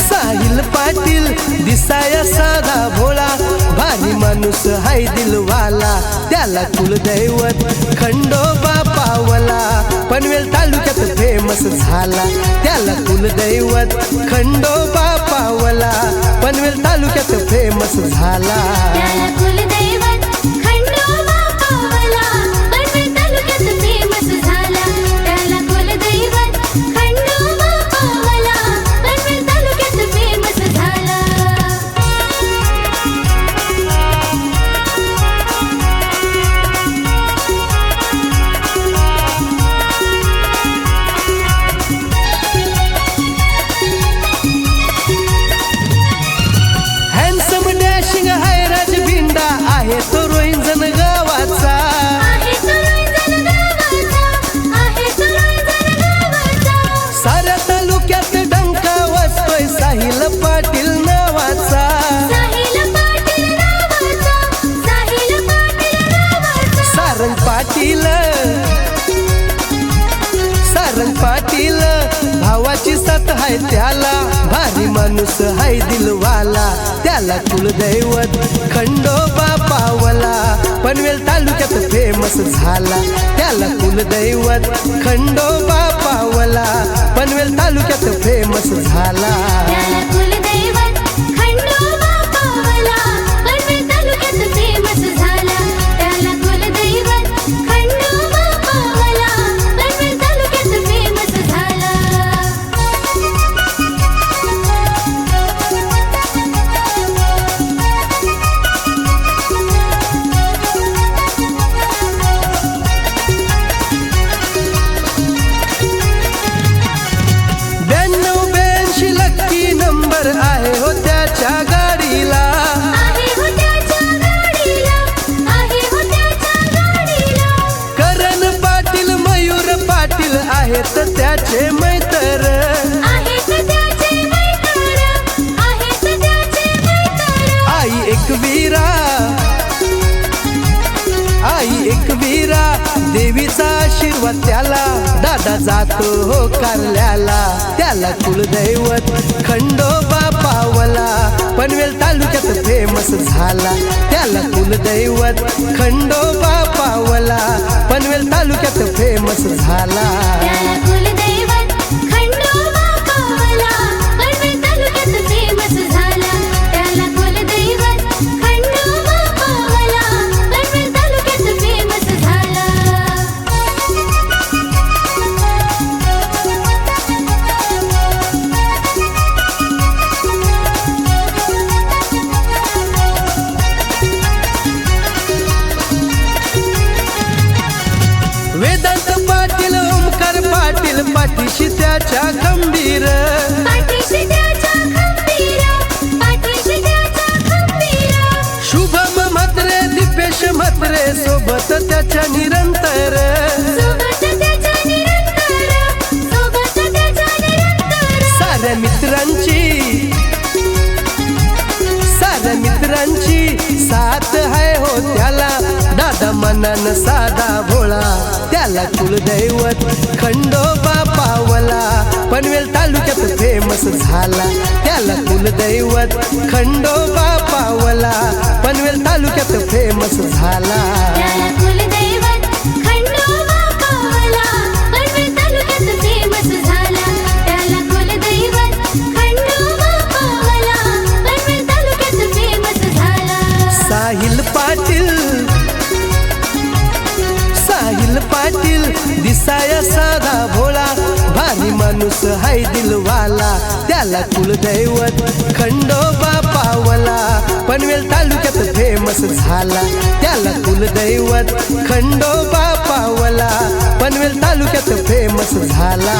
साहिल पाटील दिसाया साधा भोळा भारी माणूस हाय दिलवाला त्याला कुलदैवत खंडोबा पावला पनवेल तालुक्यात फेमस झाला त्याला कुलदैवत खंडोबा पावला पनवेल तालुक्यात फेमस झाला साहिल पाटील नावाचा सारंग पाटील भावाची साथ हाय त्याला भारी माणूस हाय दिलवाला त्याला कुलदैवत खंडोबा पावला पनवेल तालुक्यात फेमस झाला त्याला कुलदैवत खंडोबा पावला पनवेल तालुक्यात फेमस झाला आहे हो त्याच्या गाडीला करण पाटील मयूर पाटील आहेत त्याचे मैत्र आई एकवीरा देवीचा आशीर्वाद त्याला दादा जातो हो कारल्याला त्याला कुलदैवत खंडोबा पावला पनवेल तालुक्यात फेमस झाला त्याला कुलदैवत खंडोबा पावला पनवेल तालुक्यात फेमस झाला वेदांत पाटील ओमकार पाटील पाठीशी त्याच्या खंबीर शुभम म्हात्रे दीपेश म्हात्रे सोबत त्याच्या निरंतर साऱ्या मित्रांची साथ हाय हो त्याला दादा मनान साधा भोळा त्याला कुलदैवत खंडोबा पावला पनवेल तालुक्यात फेमस झाला त्याला कुलदैवत खंडोबा पावला पनवेल तालुक्यात फेमस झाला साहिल पाटील दिसाया साधा भोळा भारी माणूस हाय दिलवाला त्याला कुलदैवत खंडोबा पावला पनवेल तालुक्यात फेमस झाला त्याला कुलदैवत खंडोबा पावला पनवेल तालुक्यात फेमस झाला।